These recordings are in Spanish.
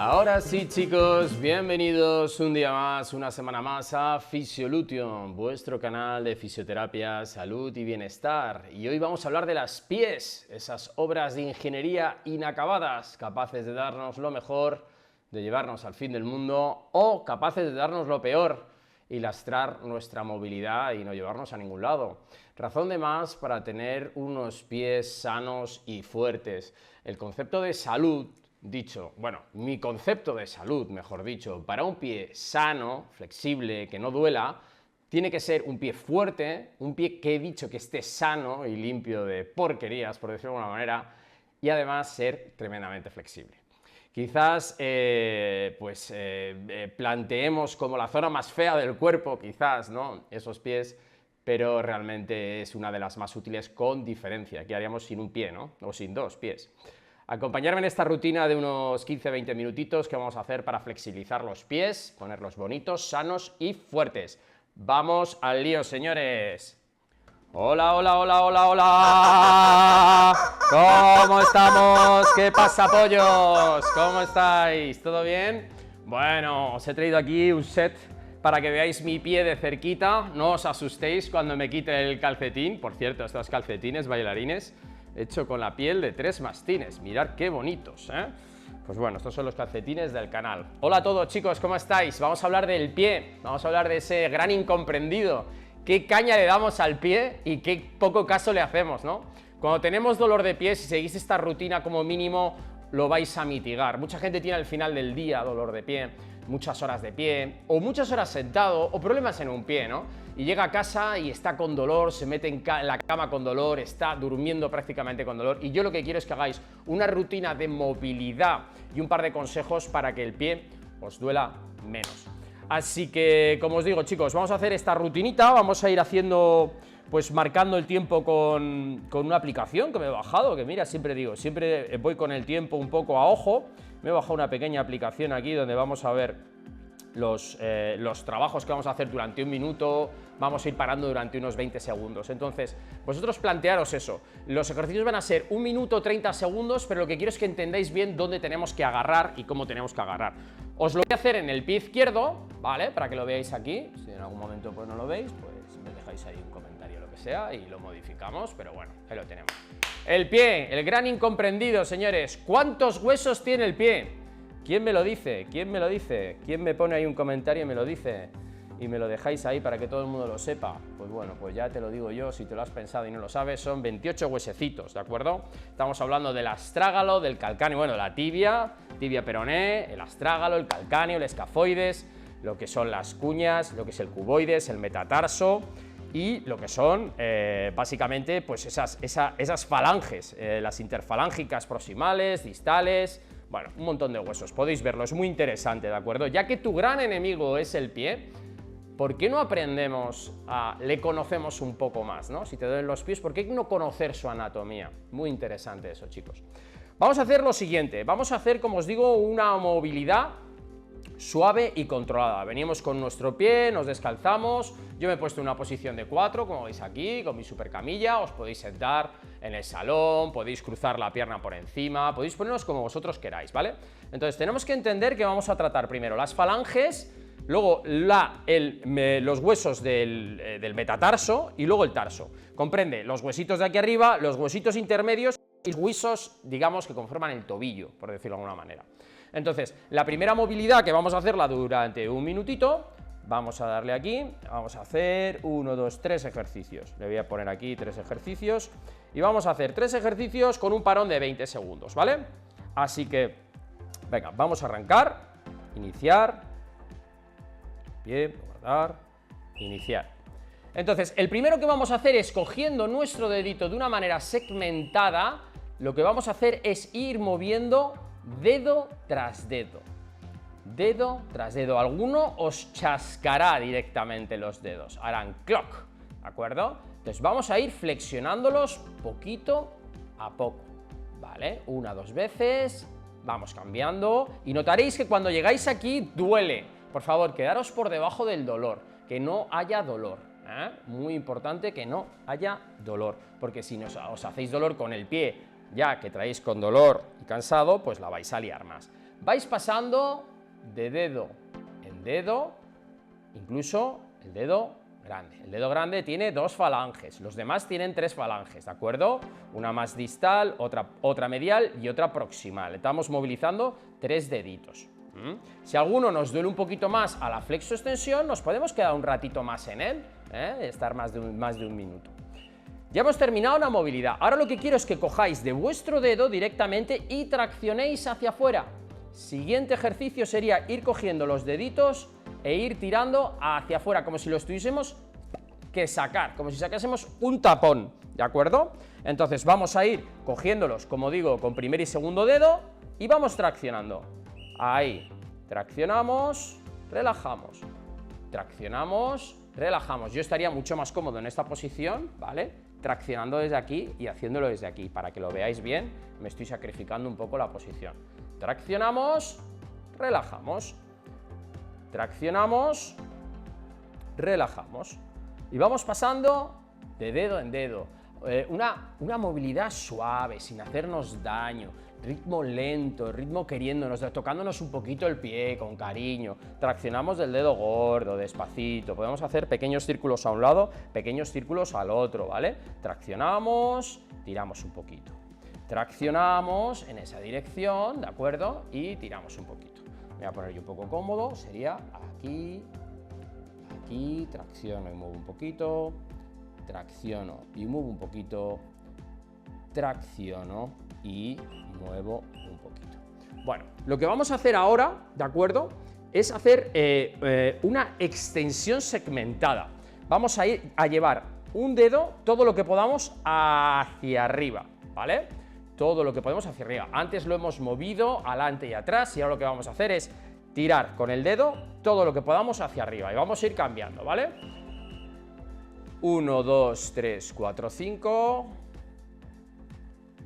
Ahora sí, chicos, bienvenidos un día más, una semana más a Fisiolution, vuestro canal de fisioterapia, salud y bienestar. Y hoy vamos a hablar de las pies, esas obras de ingeniería inacabadas, capaces de darnos lo mejor, de llevarnos al fin del mundo, o capaces de darnos lo peor y lastrar nuestra movilidad y no llevarnos a ningún lado. Razón de más para tener unos pies sanos y fuertes. El concepto de salud, mi concepto de salud, mejor dicho, para un pie sano, flexible, que no duela, tiene que ser un pie fuerte, un pie que he dicho que esté sano y limpio de porquerías, por decirlo de alguna manera, y además ser tremendamente flexible. Quizás planteemos como la zona más fea del cuerpo, quizás, ¿no? Esos pies, pero realmente es una de las más útiles con diferencia. ¿Qué haríamos sin un pie, no? O sin dos pies. Acompañarme en esta rutina de unos 15-20 minutitos que vamos a hacer para flexibilizar los pies, ponerlos bonitos, sanos y fuertes. ¡Vamos al lío, señores! ¡Hola, hola, hola, hola, hola! ¿Cómo estamos? ¿Qué pasa, pollos? ¿Cómo estáis? ¿Todo bien? Bueno, os he traído aquí un set para que veáis mi pie de cerquita. No os asustéis cuando me quite el calcetín. Por cierto, estos calcetines bailarines hecho con la piel de 3 mastines. Mirad qué bonitos, ¿eh? Pues bueno, estos son los calcetines del canal. Hola a todos, chicos, ¿cómo estáis? Vamos a hablar del pie, vamos a hablar de ese gran incomprendido. ¿Qué caña le damos al pie y qué poco caso le hacemos, no? Cuando tenemos dolor de pie, si seguís esta rutina como mínimo, lo vais a mitigar. Mucha gente tiene al final del día dolor de pie, muchas horas de pie, o muchas horas sentado, o problemas en un pie, ¿no? Y llega a casa y está con dolor, se mete en la cama con dolor, está durmiendo prácticamente con dolor. Y yo lo que quiero es que hagáis una rutina de movilidad y un par de consejos para que el pie os duela menos. Así que, como os digo, chicos, vamos a hacer esta rutinita, vamos a ir haciendo, pues marcando el tiempo con una aplicación que me he bajado, que mira, siempre voy con el tiempo un poco a ojo. Me he bajado una pequeña aplicación aquí donde vamos a ver los trabajos que vamos a hacer durante un minuto, vamos a ir parando durante unos 20 segundos. Entonces, vosotros plantearos eso. Los ejercicios van a ser 1 minuto 30 segundos, pero lo que quiero es que entendáis bien dónde tenemos que agarrar y cómo tenemos que agarrar. Os lo voy a hacer en el pie izquierdo, ¿vale? Para que lo veáis aquí. Si en algún momento pues no lo veis, pues me dejáis ahí un comentario o lo que sea y lo modificamos, pero bueno, ahí lo tenemos. El pie, el gran incomprendido, señores. ¿Cuántos huesos tiene el pie? ¿Quién me lo dice? ¿Quién me lo dice? ¿Quién me pone ahí un comentario y me lo dice? Y me lo dejáis ahí para que todo el mundo lo sepa. Pues bueno, pues ya te lo digo yo, si te lo has pensado y no lo sabes, son 28 huesecitos, ¿de acuerdo? Estamos hablando del astrágalo, del calcáneo, bueno, la tibia peroné, el astrágalo, el calcáneo, el escafoides, lo que son las cuñas, lo que es el cuboides, el metatarso y lo que son básicamente pues esas falanges, las interfalángicas proximales, distales. Bueno, un montón de huesos, podéis verlo, es muy interesante, ¿de acuerdo? Ya que tu gran enemigo es el pie, ¿por qué no aprendemos le conocemos un poco más, ¿no? Si te duelen los pies, ¿por qué no conocer su anatomía? Muy interesante eso, chicos. Vamos a hacer lo siguiente, vamos a hacer, como os digo, una movilidad suave y controlada. Venimos con nuestro pie, nos descalzamos, yo me he puesto en una posición de 4, como veis aquí, con mi super camilla, os podéis sentar en el salón, podéis cruzar la pierna por encima, podéis ponernos como vosotros queráis, ¿vale? Entonces tenemos que entender que vamos a tratar primero las falanges, luego los huesos del metatarso y luego el tarso. Comprende los huesitos de aquí arriba, los huesitos intermedios y los huesos, digamos, que conforman el tobillo, por decirlo de alguna manera. Entonces, la primera movilidad que vamos a hacerla durante un minutito, vamos a darle aquí, vamos a hacer 1, 2, 3 ejercicios. Le voy a poner aquí 3 ejercicios y vamos a hacer 3 ejercicios con un parón de 20 segundos, ¿vale? Así que, venga, vamos a arrancar, iniciar, pie, guardar, iniciar. Entonces, el primero que vamos a hacer es, cogiendo nuestro dedito de una manera segmentada, lo que vamos a hacer es ir moviendo dedo tras dedo, dedo tras dedo. Alguno os chascará directamente los dedos, harán cloc, ¿de acuerdo? Entonces vamos a ir flexionándolos poquito a poco, ¿vale? 1, 2 veces, vamos cambiando y notaréis que cuando llegáis aquí duele. Por favor, quedaros por debajo del dolor, que no haya dolor, ¿eh? Muy importante que no haya dolor, porque si os hacéis dolor con el pie ya que traéis con dolor y cansado, pues la vais a liar más. vais pasando de dedo en dedo, incluso el dedo grande. El dedo grande tiene 2 falanges, los demás tienen 3 falanges, ¿de acuerdo? Una más distal, otra medial y otra proximal. Estamos movilizando 3 deditos. Si alguno nos duele un poquito más a la flexoextensión, nos podemos quedar un ratito más en él, estar más de un minuto. Ya hemos terminado la movilidad. Ahora lo que quiero es que cojáis de vuestro dedo directamente y traccionéis hacia afuera. Siguiente ejercicio sería ir cogiendo los deditos e ir tirando hacia afuera, como si lo estuviésemos que sacar, como si sacásemos un tapón, ¿de acuerdo? Entonces vamos a ir cogiéndolos, como digo, con primer y segundo dedo y vamos traccionando. Ahí, traccionamos, relajamos, traccionamos, relajamos. Yo estaría mucho más cómodo en esta posición, ¿vale? Traccionando desde aquí y haciéndolo desde aquí, para que lo veáis bien, me estoy sacrificando un poco la posición. Traccionamos, relajamos, traccionamos, relajamos. Y vamos pasando de dedo en dedo. Una movilidad suave, sin hacernos daño, ritmo lento, ritmo queriéndonos, tocándonos un poquito el pie con cariño. Traccionamos del dedo gordo, despacito. Podemos hacer pequeños círculos a un lado, pequeños círculos al otro, ¿vale? Traccionamos, tiramos un poquito. Traccionamos en esa dirección, ¿de acuerdo? Y tiramos un poquito. Me voy a poner yo un poco cómodo, sería aquí, aquí, tracciono y muevo un poquito, tracciono y muevo un poquito, tracciono y muevo un poquito. Bueno, lo que vamos a hacer ahora, ¿de acuerdo? Es hacer una extensión segmentada. Vamos a ir a llevar un dedo, todo lo que podamos, hacia arriba, ¿vale? Todo lo que podemos hacia arriba. Antes lo hemos movido adelante y atrás y ahora lo que vamos a hacer es tirar con el dedo todo lo que podamos hacia arriba y vamos a ir cambiando, ¿vale? 1, 2, 3, 4, 5.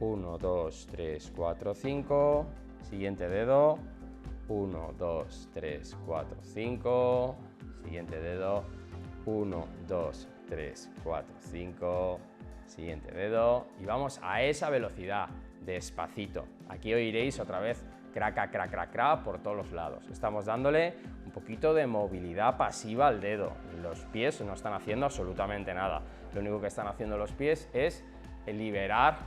1, 2, 3, 4, 5. Siguiente dedo. 1, 2, 3, 4, 5. Siguiente dedo. 1, 2, 3, 4, 5. Siguiente dedo. Y vamos a esa velocidad, despacito. Aquí oiréis otra vez craca, crac, crac, crac por todos los lados. Estamos dándole un poquito de movilidad pasiva al dedo. Los pies no están haciendo absolutamente nada. Lo único que están haciendo los pies es liberar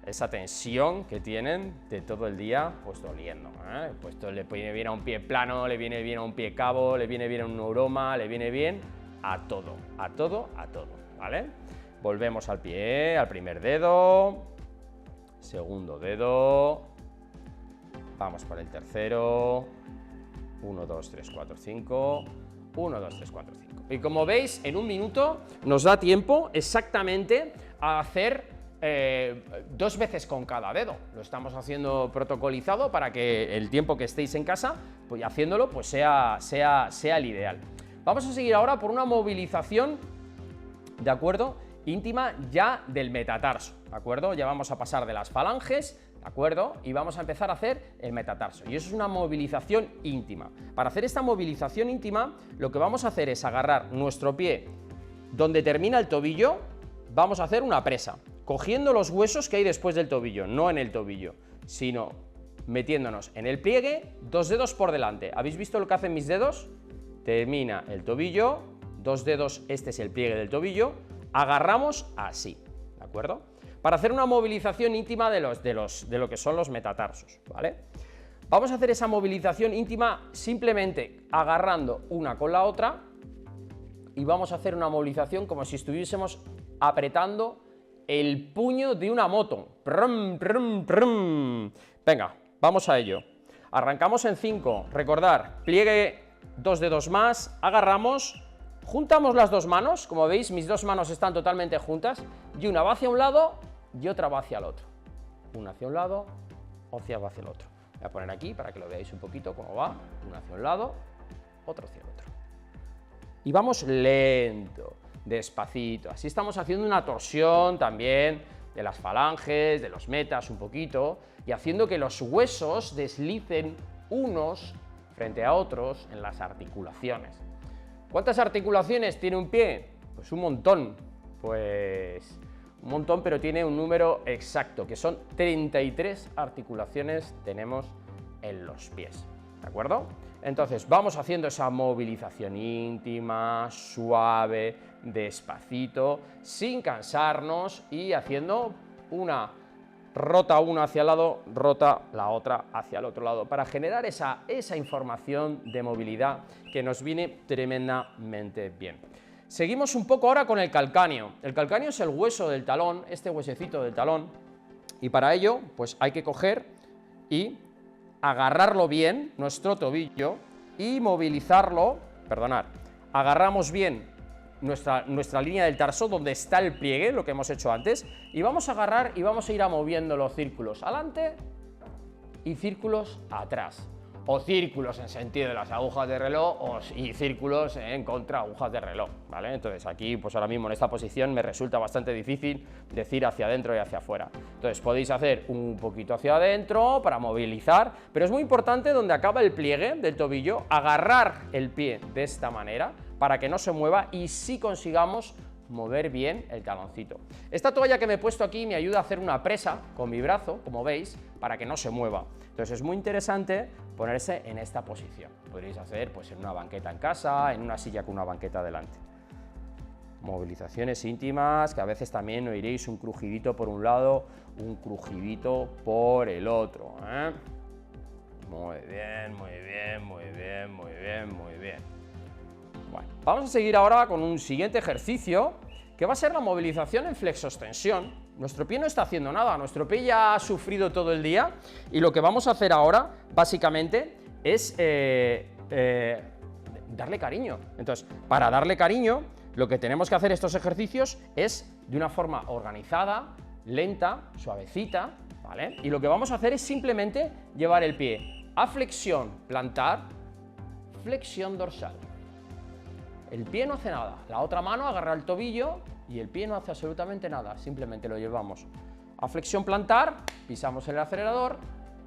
esa tensión que tienen de todo el día, pues doliendo, ¿eh? Pues le viene bien a un pie plano, le viene bien a un pie cabo, le viene bien a un neuroma, le viene bien a todo, a todo, a todo, ¿vale? Volvemos al pie, al primer dedo, segundo dedo, vamos por el tercero, 1, 2, 3, 4, 5, 1, 2, 3, 4, 5. Y como veis, en un minuto nos da tiempo exactamente a hacer 2 veces con cada dedo. Lo estamos haciendo protocolizado para que el tiempo que estéis en casa, pues haciéndolo, pues sea el ideal. Vamos a seguir ahora por una movilización, ¿de acuerdo?, íntima ya del metatarso, ¿de acuerdo? Ya vamos a pasar de las falanges, ¿de acuerdo? Y vamos a empezar a hacer el metatarso. Y eso es una movilización íntima. Para hacer esta movilización íntima, lo que vamos a hacer es agarrar nuestro pie donde termina el tobillo, vamos a hacer una presa, cogiendo los huesos que hay después del tobillo, no en el tobillo, sino metiéndonos en el pliegue, 2 dedos por delante. ¿Habéis visto lo que hacen mis dedos? Termina el tobillo, 2 dedos, este es el pliegue del tobillo, agarramos así, ¿de acuerdo? Para hacer una movilización íntima de lo que son los metatarsos, ¿vale? Vamos a hacer esa movilización íntima simplemente agarrando una con la otra y vamos a hacer una movilización como si estuviésemos apretando el puño de una moto. Prum, prum, prum. Venga, vamos a ello. Arrancamos en 5, recordar, pliegue 2 dedos más, agarramos, juntamos las 2 manos, como veis mis 2 manos están totalmente juntas y una va hacia un lado y otra va hacia el otro. Una hacia un lado, otra va hacia el otro. Voy a poner aquí para que lo veáis un poquito cómo va, una hacia un lado, otro hacia el otro. Y vamos lento, despacito, así estamos haciendo una torsión también de las falanges, de los metas un poquito, y haciendo que los huesos deslicen unos frente a otros en las articulaciones. ¿Cuántas articulaciones tiene un pie? Pues un montón, pero tiene un número exacto, que son 33 articulaciones tenemos en los pies, ¿de acuerdo? Entonces vamos haciendo esa movilización íntima, suave, despacito, sin cansarnos y haciendo una rota una hacia el lado, rota la otra hacia el otro lado, para generar esa información de movilidad que nos viene tremendamente bien. Seguimos un poco ahora con el calcáneo. El calcáneo es el hueso del talón, este huesecito del talón, y para ello pues hay que coger y agarrarlo bien, nuestro tobillo, y movilizarlo, agarramos bien nuestra línea del tarso, donde está el pliegue, lo que hemos hecho antes, y vamos a agarrar y vamos a ir moviendo los círculos adelante y círculos atrás, o círculos en sentido de las agujas de reloj y círculos en contra agujas de reloj, ¿vale? Entonces aquí, pues ahora mismo en esta posición me resulta bastante difícil decir hacia adentro y hacia afuera. Entonces podéis hacer un poquito hacia adentro para movilizar, pero es muy importante donde acaba el pliegue del tobillo, agarrar el pie de esta manera para que no se mueva y sí consigamos mover bien el taloncito. Esta toalla que me he puesto aquí me ayuda a hacer una presa con mi brazo, como veis, para que no se mueva. Entonces es muy interesante ponerse en esta posición. Podréis hacer pues en una banqueta en casa, en una silla con una banqueta delante. Movilizaciones íntimas, que a veces también oiréis un crujidito por un lado, un crujidito por el otro, ¿eh? Muy bien, muy bien, muy bien, muy bien, muy bien. Bueno, vamos a seguir ahora con un siguiente ejercicio, que va a ser la movilización en flexoextensión. Nuestro pie no está haciendo nada, nuestro pie ya ha sufrido todo el día, y lo que vamos a hacer ahora, básicamente, es darle cariño. Entonces, para darle cariño, lo que tenemos que hacer estos ejercicios es de una forma organizada, lenta, suavecita, ¿vale? Y lo que vamos a hacer es simplemente llevar el pie a flexión plantar, flexión dorsal. El pie no hace nada, la otra mano agarra el tobillo y el pie no hace absolutamente nada, simplemente lo llevamos a flexión plantar, pisamos el acelerador,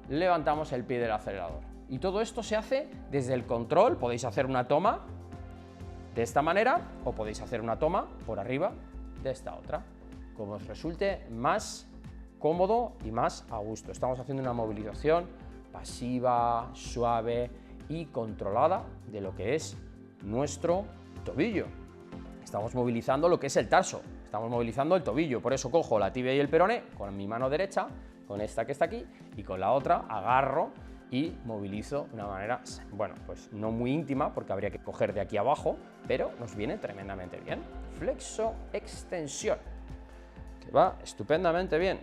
levantamos el pie del acelerador. Y todo esto se hace desde el control. Podéis hacer una toma de esta manera o podéis hacer una toma por arriba de esta otra, como os resulte más cómodo y más a gusto. Estamos haciendo una movilización pasiva, suave y controlada de lo que es nuestro tobillo. Estamos movilizando lo que es el tarso, estamos movilizando el tobillo, por eso cojo la tibia y el peroné con mi mano derecha, con esta que está aquí, y con la otra agarro y movilizo de una manera, bueno, pues no muy íntima, porque habría que coger de aquí abajo, pero nos viene tremendamente bien. Flexo extensión, que va estupendamente bien.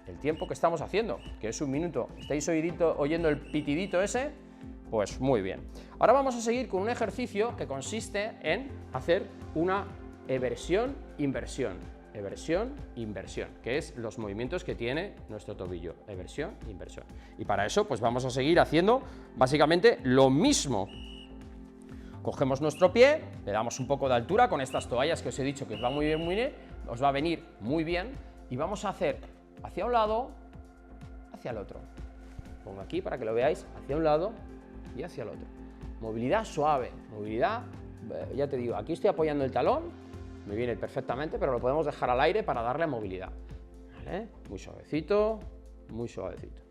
El tiempo que estamos haciendo, que es 1 minuto, ¿estáis oyendo el pitidito ese? Pues muy bien. Ahora vamos a seguir con un ejercicio que consiste en hacer una eversión, inversión, eversión, inversión, que es los movimientos que tiene nuestro tobillo, eversión, inversión. Y para eso pues vamos a seguir haciendo básicamente lo mismo. Cogemos nuestro pie, le damos un poco de altura con estas toallas que os he dicho que os va muy bien, os va a venir muy bien, y vamos a hacer hacia un lado, hacia el otro. Pongo aquí para que lo veáis, hacia un lado y hacia el otro. Movilidad suave, movilidad, ya te digo, aquí estoy apoyando el talón, me viene perfectamente, pero lo podemos dejar al aire para darle movilidad, ¿vale? Muy suavecito, muy suavecito,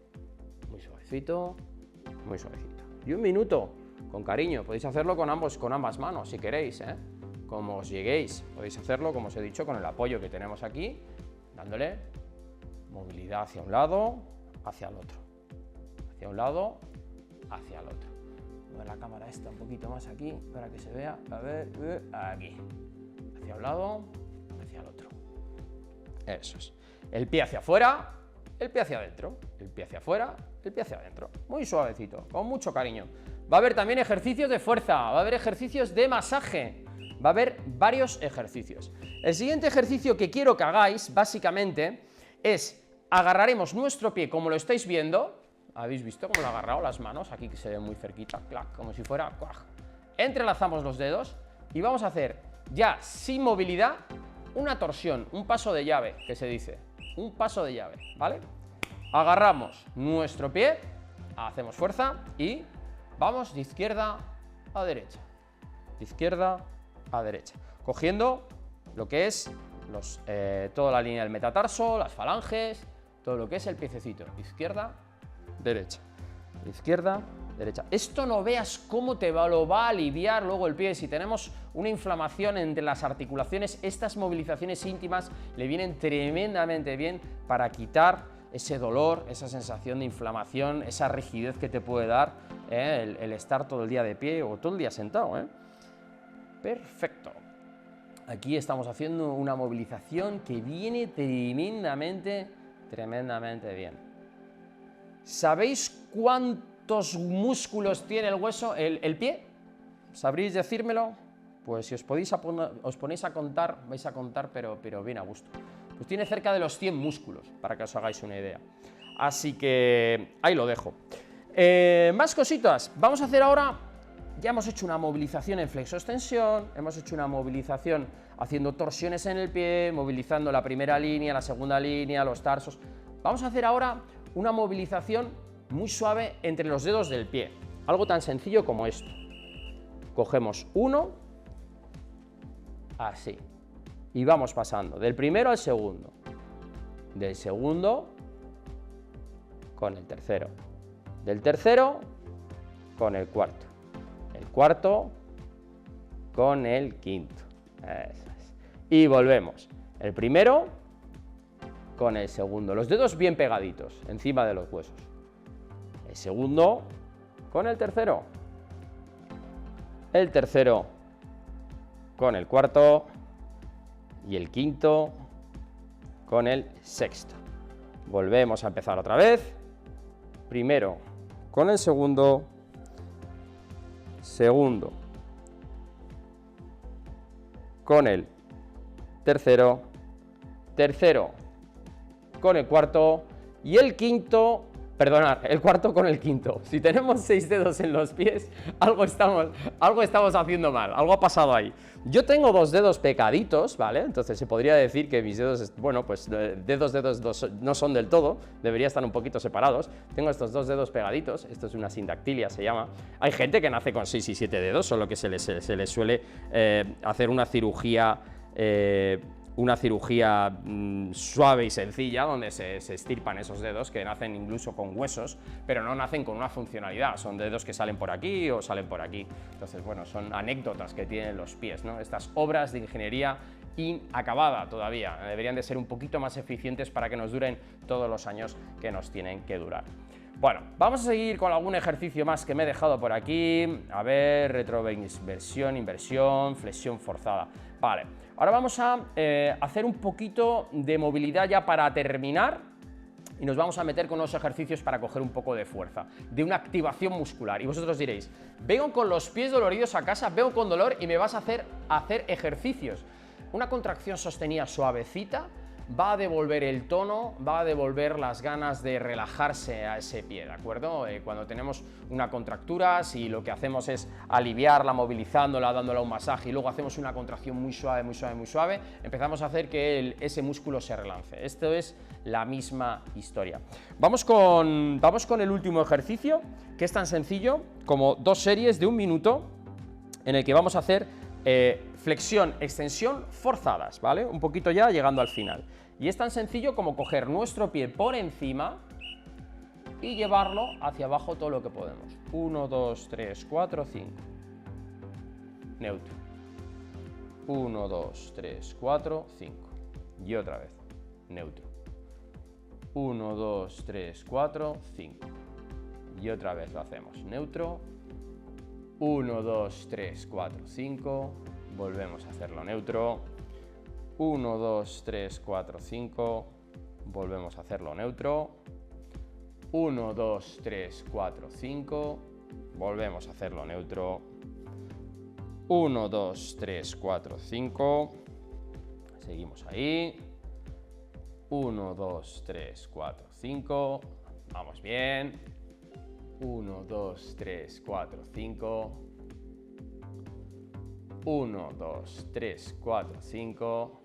muy suavecito, muy suavecito. Y 1 minuto, con cariño, podéis hacerlo con ambas manos si queréis, ¿eh? Como os lleguéis, podéis hacerlo, como os he dicho, con el apoyo que tenemos aquí, dándole movilidad hacia un lado, hacia el otro, hacia un lado, hacia el otro. Voy a la cámara esta un poquito más aquí para que se vea, a ver, aquí, hacia un lado, hacia el otro. Eso es. El pie hacia afuera, el pie hacia adentro, el pie hacia afuera, el pie hacia adentro. Muy suavecito, con mucho cariño. Va a haber también ejercicios de fuerza, va a haber ejercicios de masaje, va a haber varios ejercicios. El siguiente ejercicio que quiero que hagáis, básicamente, es agarraremos nuestro pie como lo estáis viendo. ¿Habéis visto cómo lo he agarrado las manos? Aquí que se ve muy cerquita, clac, como si fuera, ¡cuac! Entrelazamos los dedos y vamos a hacer, ya sin movilidad, una torsión, un paso de llave, que se dice, un paso de llave, ¿vale? Agarramos nuestro pie, hacemos fuerza y vamos de izquierda a derecha, de izquierda a derecha, cogiendo lo que es toda la línea del metatarso, las falanges, todo lo que es el piececito, izquierda, derecha. izquierda, derecha. Esto no veas cómo lo va a aliviar luego el pie. Si tenemos una inflamación entre las articulaciones, estas movilizaciones íntimas le vienen tremendamente bien para quitar ese dolor, esa sensación de inflamación, esa rigidez que te puede dar el estar todo el día de pie o todo el día sentado. Perfecto. Aquí estamos haciendo una movilización que viene tremendamente bien. ¿Sabéis cuántos músculos tiene el hueso, el pie? ¿Sabréis decírmelo? Pues si os ponéis a contar, vais a contar, pero bien a gusto. Pues tiene cerca de los 100 músculos, para que os hagáis una idea. Así que ahí lo dejo. Más cositas. Vamos a hacer ahora, ya hemos hecho una movilización en flexo-extensión, hemos hecho una movilización haciendo torsiones en el pie, movilizando la primera línea, la segunda línea, los tarsos. Vamos a hacer ahora una movilización muy suave entre los dedos del pie. Algo tan sencillo como esto. Cogemos uno, así. Y vamos pasando del primero al segundo, del segundo con el tercero, del tercero con el cuarto con el quinto. Eso es. Y volvemos. El primero con el segundo, los dedos bien pegaditos encima de los huesos. El segundo con el tercero con el cuarto y el quinto con el sexto. Volvemos a empezar otra vez. Primero con el segundo con el tercero con el cuarto y el quinto, el cuarto con el quinto. Si tenemos 6 dedos en los pies, algo estamos haciendo mal, algo ha pasado ahí. Yo tengo 2 dedos pegaditos, ¿vale? Entonces se podría decir que mis dedos, bueno, pues dedos no son del todo, deberían estar un poquito separados. Tengo estos 2 dedos pegaditos, esto es una sindactilia, se llama. Hay gente que nace con 6 y 7 dedos, solo que se les suele hacer una cirugía suave y sencilla, donde se estirpan esos dedos, que nacen incluso con huesos, pero no nacen con una funcionalidad, son dedos que salen por aquí o salen por aquí. Entonces, bueno, son anécdotas que tienen los pies, ¿no? Estas obras de ingeniería inacabada todavía, deberían de ser un poquito más eficientes para que nos duren todos los años que nos tienen que durar. Bueno, vamos a seguir con algún ejercicio más que me he dejado por aquí. A ver, retroversión, inversión, flexión forzada. Vale, ahora vamos a hacer un poquito de movilidad ya para terminar y nos vamos a meter con unos ejercicios para coger un poco de fuerza, de una activación muscular. Y vosotros diréis, vengo con los pies doloridos a casa, vengo con dolor y me vas a hacer ejercicios. Una contracción sostenida suavecita va a devolver el tono, va a devolver las ganas de relajarse a ese pie, ¿de acuerdo? Cuando tenemos una contractura, si lo que hacemos es aliviarla, movilizándola, dándola un masaje y luego hacemos una contracción muy suave, empezamos a hacer que ese músculo se relance. Esto es la misma historia. Vamos con el último ejercicio, que es tan sencillo como 2 series de 1 minuto, en el que vamos a hacer flexión, extensión forzadas, ¿vale? Un poquito ya llegando al final. Y es tan sencillo como coger nuestro pie por encima y llevarlo hacia abajo todo lo que podemos. 1, 2, 3, 4, 5. Neutro. 1, 2, 3, 4, 5. Y otra vez. Neutro. 1, 2, 3, 4, 5. Y otra vez lo hacemos. Neutro. 1, 2, 3, 4, 5. Volvemos a hacerlo neutro. 1, 2, 3, 4, 5. Volvemos a hacerlo neutro. 1, 2, 3, 4, 5. Volvemos a hacerlo neutro. 1, 2, 3, 4, 5. Seguimos ahí. 1, 2, 3, 4, 5. Vamos bien. 1, 2, 3, 4, 5. 1, 2, 3, 4, 5.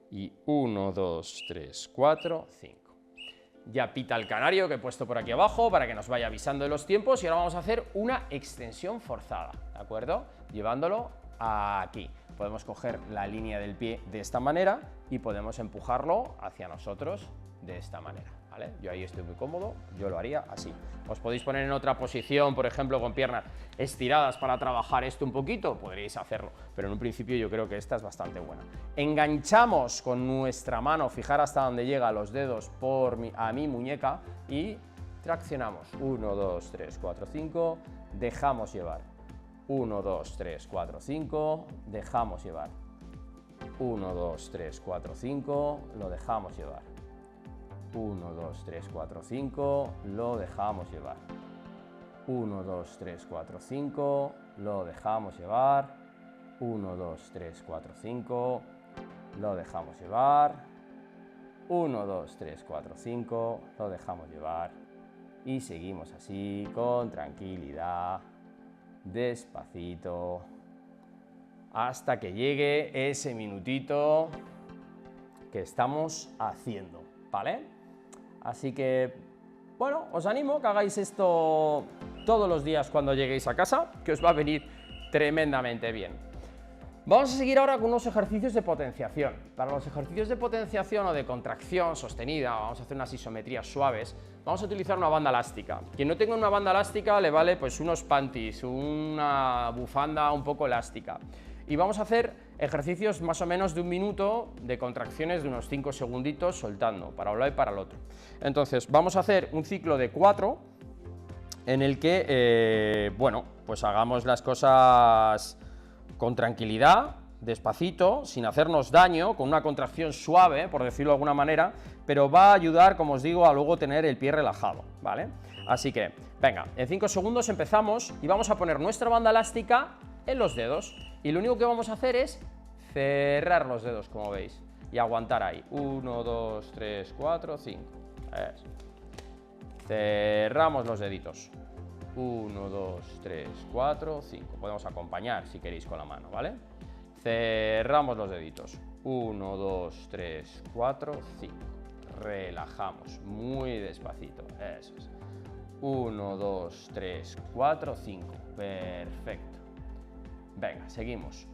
Y 1, 2, 3, 4, 5. Ya pita el canario que he puesto por aquí abajo para que nos vaya avisando de los tiempos. Y ahora vamos a hacer una extensión forzada, ¿de acuerdo? Llevándolo aquí. Podemos coger la línea del pie de esta manera y podemos empujarlo hacia nosotros de esta manera. ¿vale? Yo ahí estoy muy cómodo, yo lo haría así. Os podéis poner en otra posición, por ejemplo, con piernas estiradas para trabajar esto un poquito, podréis hacerlo, pero en un principio yo creo que esta es bastante buena. Enganchamos con nuestra mano, fijar hasta donde llega los dedos a mi muñeca y traccionamos. 1, 2, 3, 4, 5, dejamos llevar. 1, 2, 3, 4, 5, dejamos llevar. 1, 2, 3, 4, 5, lo dejamos llevar. 1, 2, 3, 4, 5, lo dejamos llevar. 1, 2, 3, 4, 5, lo dejamos llevar. 1, 2, 3, 4, 5, lo dejamos llevar. 1, 2, 3, 4, 5, lo dejamos llevar. Y seguimos así, con tranquilidad, despacito, hasta que llegue ese minutito que estamos haciendo, ¿vale? Así que, bueno, os animo a que hagáis esto todos los días cuando lleguéis a casa, que os va a venir tremendamente bien. Vamos a seguir ahora con unos ejercicios de potenciación. Para los ejercicios de potenciación o de contracción sostenida, vamos a hacer unas isometrías suaves, vamos a utilizar una banda elástica. Quien no tenga una banda elástica le vale pues unos panties, una bufanda un poco elástica. Y vamos a hacer ejercicios más o menos de 1 minuto de contracciones de unos 5 segunditos soltando para un lado y para el otro. Entonces vamos a hacer un ciclo de 4 en el que, bueno, pues hagamos las cosas con tranquilidad, despacito, sin hacernos daño, con una contracción suave, por decirlo de alguna manera, pero va a ayudar, como os digo, a luego tener el pie relajado, ¿vale? Así que, venga, en 5 segundos empezamos y vamos a poner nuestra banda elástica en los dedos. Y lo único que vamos a hacer es cerrar los dedos, como veis, y aguantar ahí. 1, 2, 3, 4, 5. Eso. Cerramos los deditos. 1, 2, 3, 4, 5. Podemos acompañar si queréis con la mano, ¿vale? Cerramos los deditos. 1, 2, 3, 4, 5. Relajamos muy despacito. Eso es. 1, 2, 3, 4, 5. Perfecto. Venga, seguimos.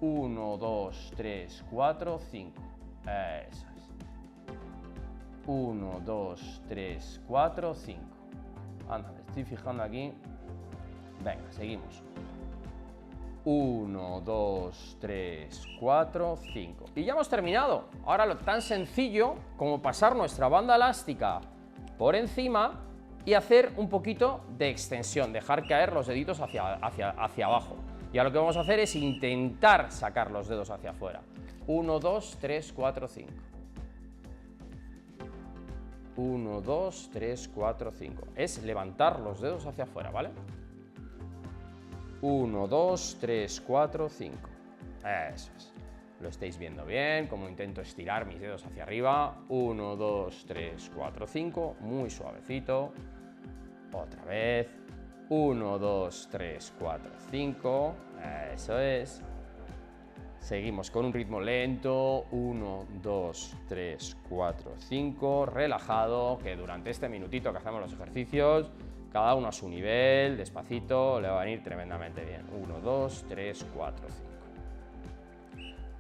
1, 2, 3, 4, 5. Eso es. 1, 2, 3, 4, 5. Anda, me estoy fijando aquí. Venga, seguimos. 1, 2, 3, 4, 5. Y ya hemos terminado. Ahora lo tan sencillo como pasar nuestra banda elástica por encima y hacer un poquito de extensión, dejar caer los deditos hacia abajo. Y ahora lo que vamos a hacer es intentar sacar los dedos hacia afuera. 1, 2, 3, 4, 5. 1, 2, 3, 4, 5. Es levantar los dedos hacia afuera, ¿vale? 1, 2, 3, 4, 5. Eso es. Lo estáis viendo bien, como intento estirar mis dedos hacia arriba. 1, 2, 3, 4, 5. Muy suavecito. Otra vez. 1, 2, 3, 4, 5. Eso es. Seguimos con un ritmo lento. 1, 2, 3, 4, 5. Relajado, que durante este minutito que hacemos los ejercicios, cada uno a su nivel, despacito, le va a venir tremendamente bien. 1, 2, 3, 4, 5.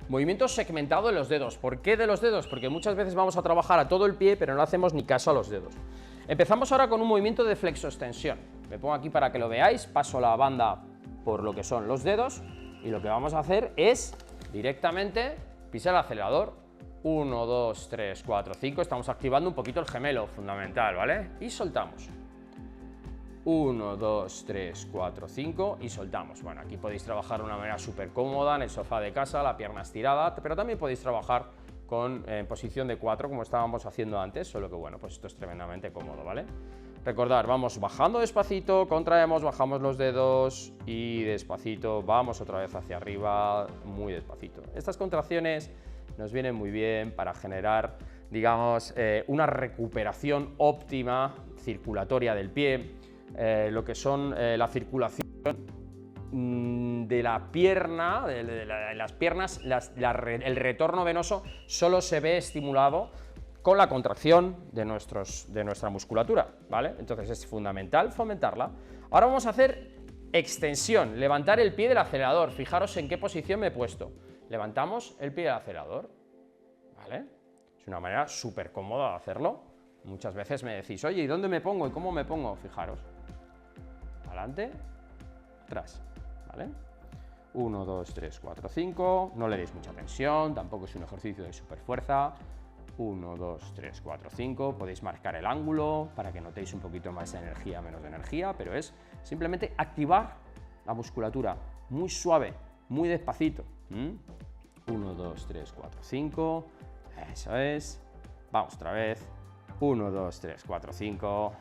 Movimiento segmentado de los dedos. ¿Por qué de los dedos? Porque muchas veces vamos a trabajar a todo el pie, pero no hacemos ni caso a los dedos. Empezamos ahora con un movimiento de flexoextensión. Me pongo aquí para que lo veáis, paso la banda por lo que son los dedos y lo que vamos a hacer es directamente pisar el acelerador. 1, 2, 3, 4, 5. Estamos activando un poquito el gemelo, fundamental, ¿vale? Y soltamos. 1, 2, 3, 4, 5 y soltamos. Bueno, aquí podéis trabajar de una manera súper cómoda en el sofá de casa, la pierna estirada, pero también podéis trabajar en posición de 4 como estábamos haciendo antes, solo que bueno, pues esto es tremendamente cómodo, ¿vale? Recordar, vamos bajando despacito, contraemos, bajamos los dedos y despacito, vamos otra vez hacia arriba, muy despacito. Estas contracciones nos vienen muy bien para generar, digamos, una recuperación óptima circulatoria del pie, lo que son la circulación de la pierna, de las piernas, el retorno venoso solo se ve estimulado con la contracción de nuestra musculatura, ¿vale? Entonces es fundamental fomentarla. Ahora vamos a hacer extensión, levantar el pie del acelerador. Fijaros en qué posición me he puesto. Levantamos el pie del acelerador, ¿vale? Es una manera súper cómoda de hacerlo. Muchas veces me decís, oye, ¿y dónde me pongo y cómo me pongo? Fijaros, adelante, atrás, ¿vale? 1, 2, 3, 4, 5, no le deis mucha tensión, tampoco es un ejercicio de super fuerza. 1, 2, 3, 4, 5, podéis marcar el ángulo para que notéis un poquito más de energía, menos de energía, pero es simplemente activar la musculatura, muy suave, muy despacito. 1, 2, 3, 4, 5, eso es, vamos otra vez, 1, 2, 3, 4, 5,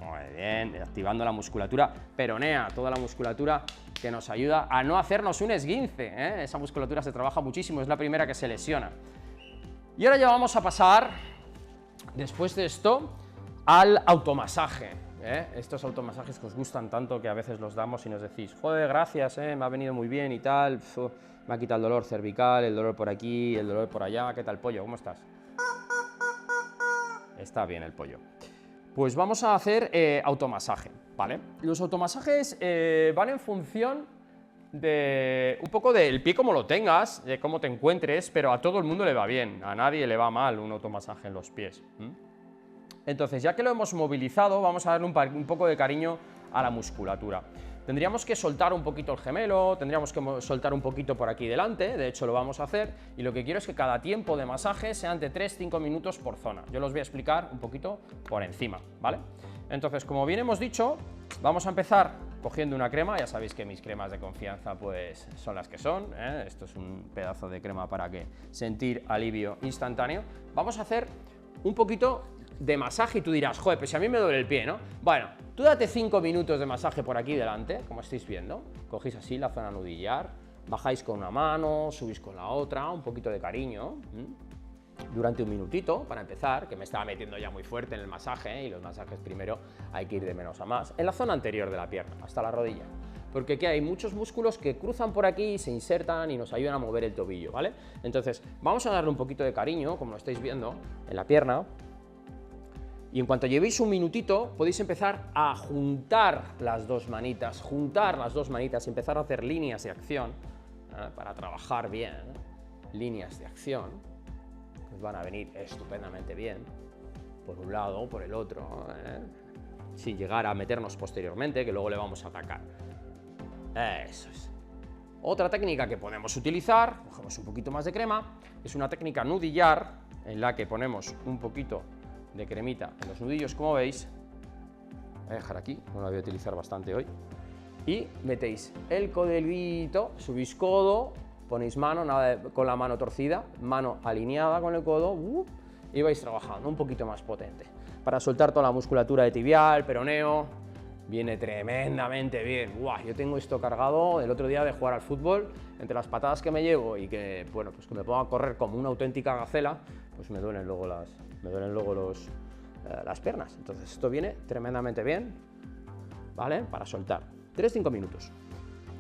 muy bien, activando la musculatura peronea, toda la musculatura que nos ayuda a no hacernos un esguince, ¿eh? Esa musculatura se trabaja muchísimo, es la primera que se lesiona. Y ahora ya vamos a pasar, después de esto, al automasaje, ¿eh? Estos automasajes que os gustan tanto que a veces los damos y nos decís, joder, gracias, me ha venido muy bien y tal, me ha quitado el dolor cervical, el dolor por aquí, el dolor por allá, ¿qué tal, pollo? ¿Cómo estás? Está bien el pollo. Pues vamos a hacer automasaje, ¿vale? Los automasajes van en función de un poco del pie como lo tengas, de cómo te encuentres, pero a todo el mundo le va bien, a nadie le va mal un automasaje en los pies. Entonces, ya que lo hemos movilizado, vamos a darle un poco de cariño a la musculatura. Tendríamos que soltar un poquito el gemelo, tendríamos que soltar un poquito por aquí delante, de hecho lo vamos a hacer, y lo que quiero es que cada tiempo de masaje sean de 3-5 minutos por zona. Yo los voy a explicar un poquito por encima, ¿vale? Entonces, como bien hemos dicho, vamos a empezar cogiendo una crema, ya sabéis que mis cremas de confianza pues son las que son, ¿eh? Esto es un pedazo de crema para que sentir alivio instantáneo. Vamos a hacer un poquito de masaje y tú dirás, joder, pues si a mí me duele el pie, ¿no? Bueno, tú date 5 minutos de masaje por aquí delante, como estáis viendo, cogéis así la zona nudillar, bajáis con una mano, subís con la otra, un poquito de cariño, durante un minutito, para empezar, que me estaba metiendo ya muy fuerte en el masaje, y los masajes primero hay que ir de menos a más, en la zona anterior de la pierna, hasta la rodilla, porque aquí hay muchos músculos que cruzan por aquí, se insertan y nos ayudan a mover el tobillo, ¿vale? Entonces, vamos a darle un poquito de cariño, como lo estáis viendo, en la pierna, y en cuanto llevéis un minutito, podéis empezar a juntar las dos manitas, y empezar a hacer líneas de acción, para trabajar bien, líneas de acción, os van a venir estupendamente bien, por un lado o por el otro, sin llegar a meternos posteriormente, que luego le vamos a atacar. Eso es. Otra técnica que podemos utilizar, cogemos un poquito más de crema, es una técnica nudillar, en la que ponemos un poquito de cremita en los nudillos, como veis. Voy a dejar aquí, no la voy a utilizar bastante hoy. Y metéis el codelito, subís codo, ponéis mano, nada con la mano torcida, mano alineada con el codo, y vais trabajando un poquito más potente. Para soltar toda la musculatura de tibial, peroneo, viene tremendamente bien. ¡Buah! Yo tengo esto cargado el otro día de jugar al fútbol, entre las patadas que me llevo y que, bueno, pues que me pongo a correr como una auténtica gacela, pues me duelen luego las piernas. Entonces esto viene tremendamente bien, ¿vale? Para soltar. 3-5 minutos.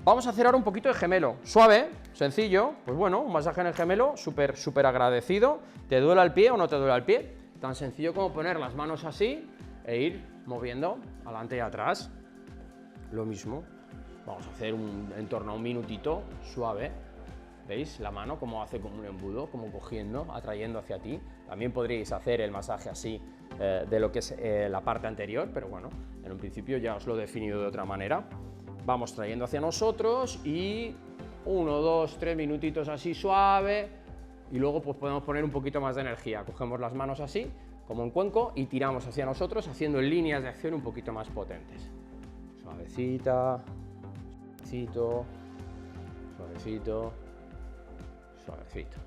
Vamos a hacer ahora un poquito de gemelo, suave, sencillo, pues bueno, un masaje en el gemelo, súper agradecido. ¿Te duele el pie o no te duele el pie? Tan sencillo como poner las manos así e ir moviendo adelante y atrás. Lo mismo, vamos a hacer en torno a un minutito, suave. ¿Veis la mano como hace como un embudo, como cogiendo, atrayendo hacia ti? También podríais hacer el masaje así de lo que es la parte anterior, pero bueno, en un principio ya os lo he definido de otra manera. Vamos trayendo hacia nosotros y 1, 2, 3 minutitos así suave, y luego pues podemos poner un poquito más de energía. Cogemos las manos así, como en cuenco, y tiramos hacia nosotros haciendo líneas de acción un poquito más potentes. Suavecita, suavecito, suavecito, suavecito.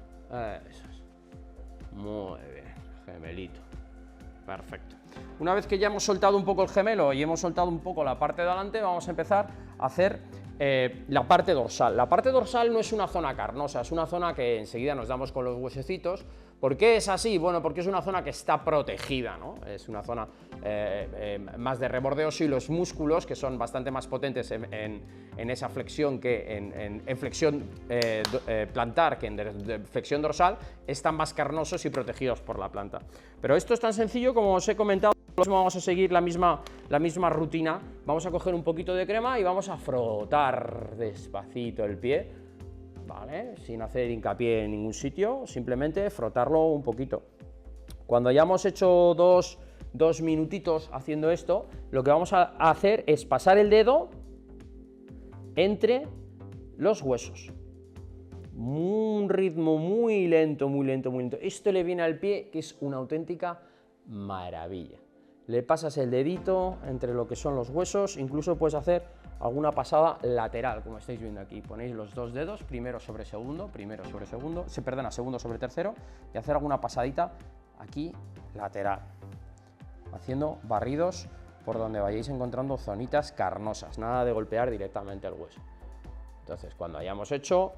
Eso es. Muy bien, gemelito. Perfecto. Una vez que ya hemos soltado un poco el gemelo y hemos soltado un poco la parte de adelante, vamos a empezar a hacer la parte dorsal. La parte dorsal no es una zona carnosa, es una zona que enseguida nos damos con los huesecitos. ¿Por qué es así? Bueno, porque es una zona que está protegida, ¿no? Es una zona más de reborde óseo, y los músculos, que son bastante más potentes en esa flexión que en flexión plantar que en flexión dorsal, están más carnosos y protegidos por la planta. Pero esto es tan sencillo como os he comentado. Vamos a seguir la misma rutina. Vamos a coger un poquito de crema y vamos a frotar despacito el pie, ¿vale? Sin hacer hincapié en ningún sitio, simplemente frotarlo un poquito. Cuando hayamos hecho 2 minutitos haciendo esto, lo que vamos a hacer es pasar el dedo entre los huesos. Un ritmo muy lento, muy lento, muy lento. Esto le viene al pie, que es una auténtica maravilla. Le pasas el dedito entre lo que son los huesos, incluso puedes hacer alguna pasada lateral, como estáis viendo aquí. Ponéis los dos dedos, primero sobre segundo, segundo sobre tercero, y hacer alguna pasadita aquí lateral, haciendo barridos por donde vayáis encontrando zonitas carnosas, nada de golpear directamente el hueso. Entonces, cuando hayamos hecho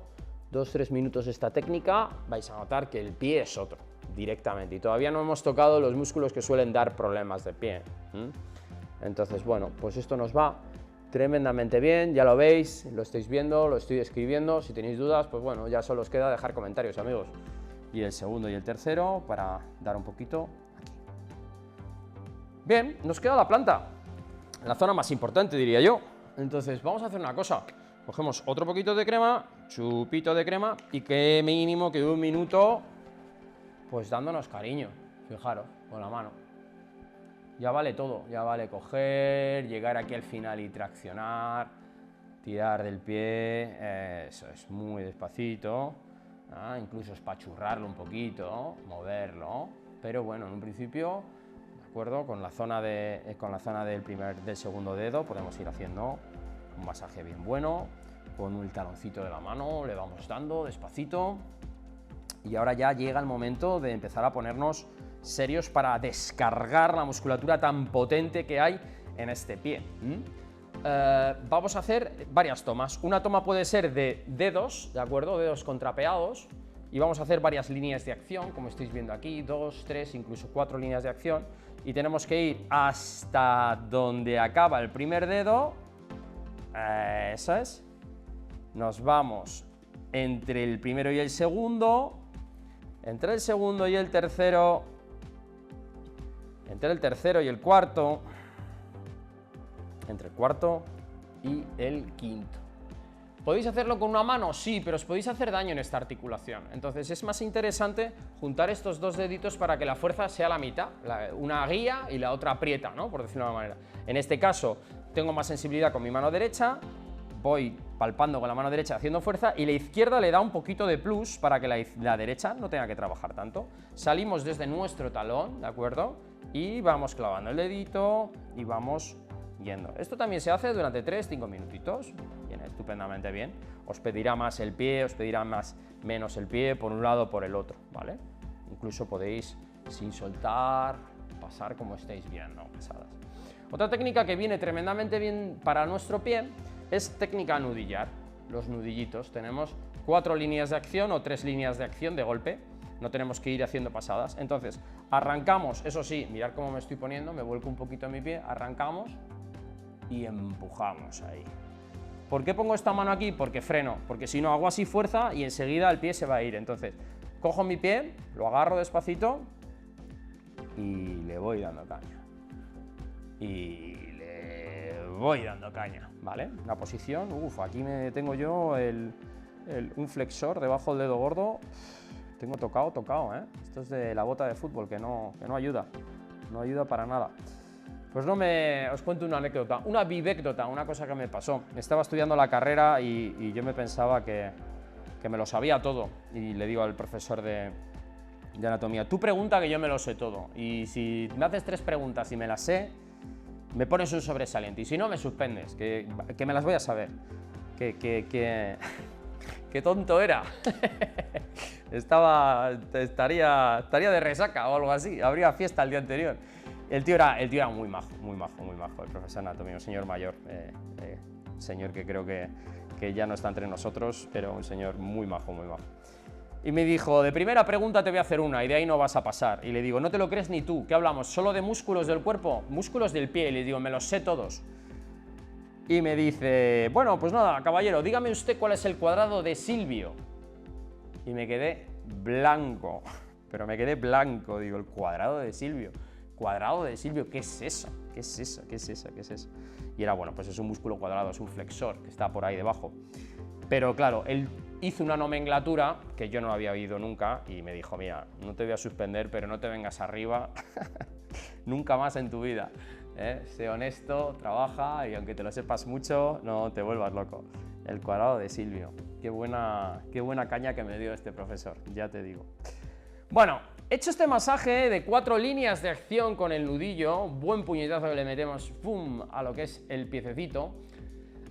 2-3 minutos esta técnica, vais a notar que el pie es otro, directamente, y todavía no hemos tocado los músculos que suelen dar problemas de pie. Entonces, bueno, pues esto nos va tremendamente bien, ya lo veis, lo estáis viendo, lo estoy escribiendo. Si tenéis dudas, pues bueno, ya solo os queda dejar comentarios, amigos. Y el segundo y el tercero para dar un poquito aquí. Bien, nos queda la planta, la zona más importante, diría yo. Entonces, vamos a hacer una cosa. Cogemos otro poquito de crema, chupito de crema, y que mínimo que 1 minuto, pues dándonos cariño, fijaros, con la mano. Ya vale todo, ya vale coger, llegar aquí al final y traccionar, tirar del pie, eso es, muy despacito, incluso espachurrarlo un poquito, moverlo, pero bueno, en un principio, de acuerdo, con la zona del segundo dedo podemos ir haciendo un masaje bien bueno, con el taloncito de la mano le vamos dando despacito, y ahora ya llega el momento de empezar a ponernos serios para descargar la musculatura tan potente que hay en este pie. Vamos a hacer varias tomas. Una toma puede ser de dedos, ¿de acuerdo? Dedos contrapeados, y vamos a hacer varias líneas de acción, como estáis viendo aquí, 2, 3, incluso 4 líneas de acción, y tenemos que ir hasta donde acaba el primer dedo. Eso es. Nos vamos entre el primero y el segundo, entre el segundo y el tercero, entre el tercero y el cuarto, entre el cuarto y el quinto. ¿Podéis hacerlo con una mano? Sí, pero os podéis hacer daño en esta articulación. Entonces es más interesante juntar estos dos deditos para que la fuerza sea la mitad, una guía y la otra aprieta, ¿no? Por decirlo de una manera. En este caso tengo más sensibilidad con mi mano derecha, voy palpando con la mano derecha haciendo fuerza, y la izquierda le da un poquito de plus para que la derecha no tenga que trabajar tanto. Salimos desde nuestro talón, ¿de acuerdo? Y vamos clavando el dedito y vamos yendo. Esto también se hace durante 3-5 minutitos. Viene estupendamente bien. Os pedirá más el pie, os pedirá menos el pie por un lado o por el otro, ¿vale? Incluso podéis, sin soltar, pasar como estáis viendo, pesadas. Otra técnica que viene tremendamente bien para nuestro pie es técnica nudillar. Los nudillitos. Tenemos 4 líneas de acción o 3 líneas de acción de golpe. No tenemos que ir haciendo pasadas. Entonces, arrancamos, eso sí, mirad cómo me estoy poniendo, me vuelco un poquito en mi pie, arrancamos y empujamos ahí. ¿Por qué pongo esta mano aquí? Porque freno, porque si no hago así fuerza y enseguida el pie se va a ir. Entonces, cojo mi pie, lo agarro despacito y le voy dando caña. Y le voy dando caña, ¿vale? La posición, aquí me tengo yo un flexor debajo del dedo gordo. Tengo tocado, ¿eh? Esto es de la bota de fútbol, que no ayuda, no ayuda para nada. Pues os cuento una anécdota, una vivécdota, una cosa que me pasó. Estaba estudiando la carrera y yo me pensaba que me lo sabía todo, y le digo al profesor de anatomía: tú pregunta que yo me lo sé todo, y si me haces 3 preguntas y me las sé, me pones un sobresaliente, y si no, me suspendes, que me las voy a saber. Qué tonto era. Estaría de resaca o algo así, habría fiesta el día anterior. El tío era muy majo, el profesor de anatomía, un señor mayor, señor que creo que ya no está entre nosotros, pero un señor muy majo. Y me dijo: de primera pregunta te voy a hacer una y de ahí no vas a pasar. Y le digo: no te lo crees ni tú, ¿qué hablamos? ¿Solo de músculos del cuerpo? Músculos del pie. Y le digo: me los sé todos. Y me dice: bueno, pues nada, caballero, dígame usted cuál es el cuadrado de Silvio. Y me quedé blanco, pero me quedé blanco. Digo: el cuadrado de Silvio. ¿Cuadrado de Silvio? ¿Qué es eso? ¿Qué es eso? ¿Qué es eso? ¿Qué es eso? Y era, bueno, pues es un músculo cuadrado, es un flexor que está por ahí debajo. Pero claro, él hizo una nomenclatura que yo no había oído nunca y me dijo: mira, no te voy a suspender, pero no te vengas arriba, Nunca más en tu vida. Sé honesto, trabaja y aunque te lo sepas mucho, no te vuelvas loco. El cuadrado de Silvio. Qué buena caña que me dio este profesor, ya te digo. Bueno, hecho este masaje de 4 líneas de acción con el nudillo, buen puñetazo que le metemos, ¡pum!, a lo que es el piececito.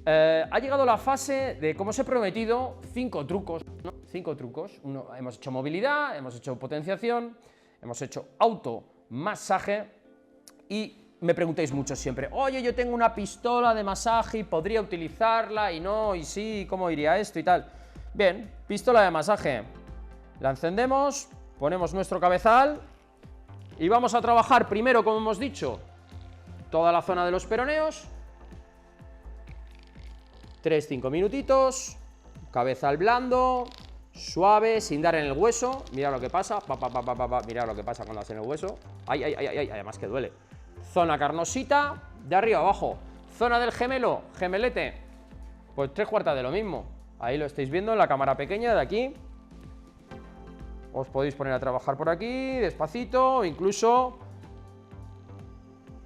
Ha llegado la fase de, como os he prometido, 5 trucos, ¿no? 5 trucos. Hemos hecho movilidad, hemos hecho potenciación, hemos hecho automasaje y me preguntáis mucho siempre, oye, yo tengo una pistola de masaje y podría utilizarla y no, y sí, ¿cómo iría esto y tal? Bien, pistola de masaje. La encendemos, ponemos nuestro cabezal y vamos a trabajar primero, como hemos dicho, toda la zona de los peroneos. 3-5 minutitos, cabezal blando, suave, sin dar en el hueso. Mira lo que pasa, mira lo que pasa cuando das en el hueso. Ay, además que duele. Zona carnosita, de arriba abajo. Zona del gemelo, gemelete, pues 3/4 de lo mismo. Ahí lo estáis viendo en la cámara pequeña de aquí. Os podéis poner a trabajar por aquí, despacito, o incluso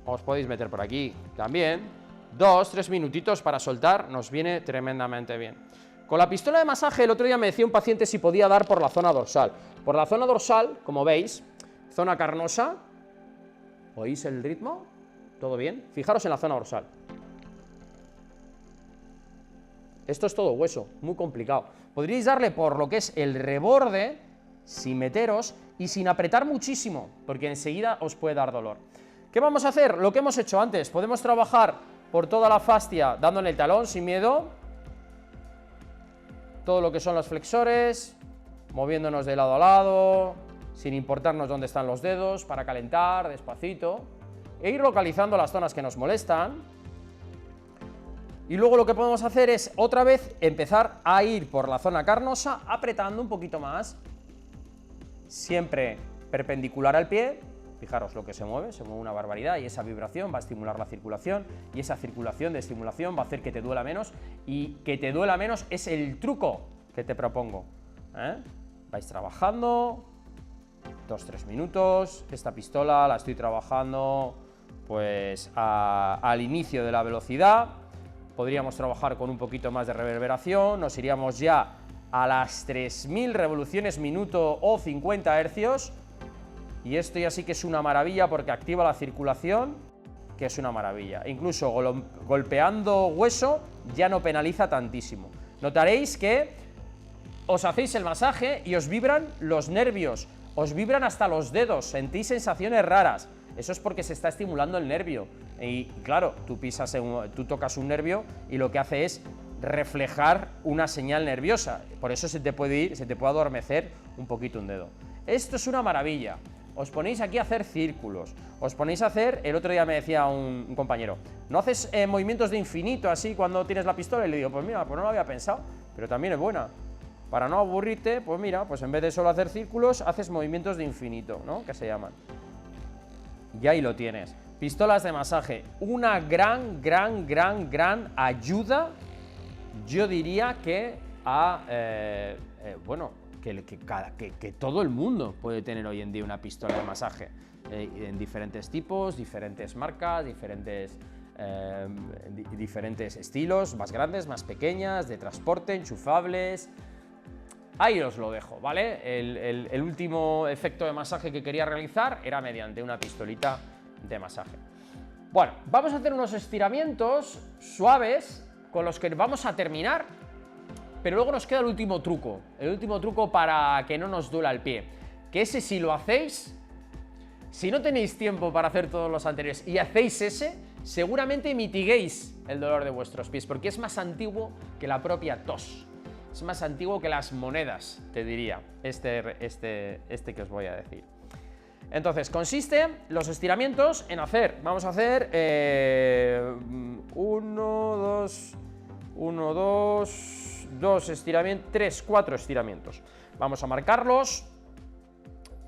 os podéis meter por aquí también. 2-3 minutitos para soltar, nos viene tremendamente bien. Con la pistola de masaje, el otro día me decía un paciente si podía dar por la zona dorsal. Por la zona dorsal, como veis, zona carnosa. ¿Oís el ritmo? ¿Todo bien? Fijaros en la zona dorsal. Esto es todo hueso, muy complicado. Podríais darle por lo que es el reborde, sin meteros y sin apretar muchísimo, porque enseguida os puede dar dolor. ¿Qué vamos a hacer? Lo que hemos hecho antes. Podemos trabajar por toda la fascia dándole el talón sin miedo. Todo lo que son los flexores, moviéndonos de lado a lado, sin importarnos dónde están los dedos, para calentar despacito e ir localizando las zonas que nos molestan. Y luego lo que podemos hacer es otra vez empezar a ir por la zona carnosa, apretando un poquito más, siempre perpendicular al pie. Fijaros lo que se mueve una barbaridad y esa vibración va a estimular la circulación y esa circulación de estimulación va a hacer que te duela menos y que te duela menos es el truco que te propongo. Vais trabajando 2-3 minutos, esta pistola la estoy trabajando pues al inicio de la velocidad, podríamos trabajar con un poquito más de reverberación, nos iríamos ya a las 3000 revoluciones minuto o 50 hercios. Y esto ya sí que es una maravilla porque activa la circulación, que es una maravilla. Incluso golpeando hueso ya no penaliza tantísimo. Notaréis que os hacéis el masaje y os vibran los nervios, os vibran hasta los dedos, sentís sensaciones raras. Eso es porque se está estimulando el nervio. Y claro, tú tocas un nervio y lo que hace es reflejar una señal nerviosa. Por eso se te puede adormecer un poquito un dedo. Esto es una maravilla. Os ponéis aquí a hacer círculos, os ponéis a hacer, el otro día me decía un compañero, ¿no haces movimientos de infinito así cuando tienes la pistola? Y le digo, pues mira, pues no lo había pensado, pero también es buena. Para no aburrirte, pues mira, pues en vez de solo hacer círculos, haces movimientos de infinito, ¿no? Que se llaman. Y ahí lo tienes. Pistolas de masaje, una gran ayuda, yo diría que que todo el mundo puede tener hoy en día una pistola de masaje en diferentes tipos, diferentes marcas, diferentes estilos, más grandes, más pequeñas, de transporte, enchufables. Ahí os lo dejo, ¿vale? El último efecto de masaje que quería realizar era mediante una pistolita de masaje. Bueno, vamos a hacer unos estiramientos suaves con los que vamos a terminar. Pero luego nos queda el último truco para que no nos duela el pie, que ese si lo hacéis, si no tenéis tiempo para hacer todos los anteriores y hacéis ese, seguramente mitiguéis el dolor de vuestros pies, porque es más antiguo que la propia tos, es más antiguo que las monedas, te diría, este que os voy a decir. Entonces, consiste los estiramientos en vamos a hacer 2 estiramientos, 3, 4 estiramientos. Vamos a marcarlos,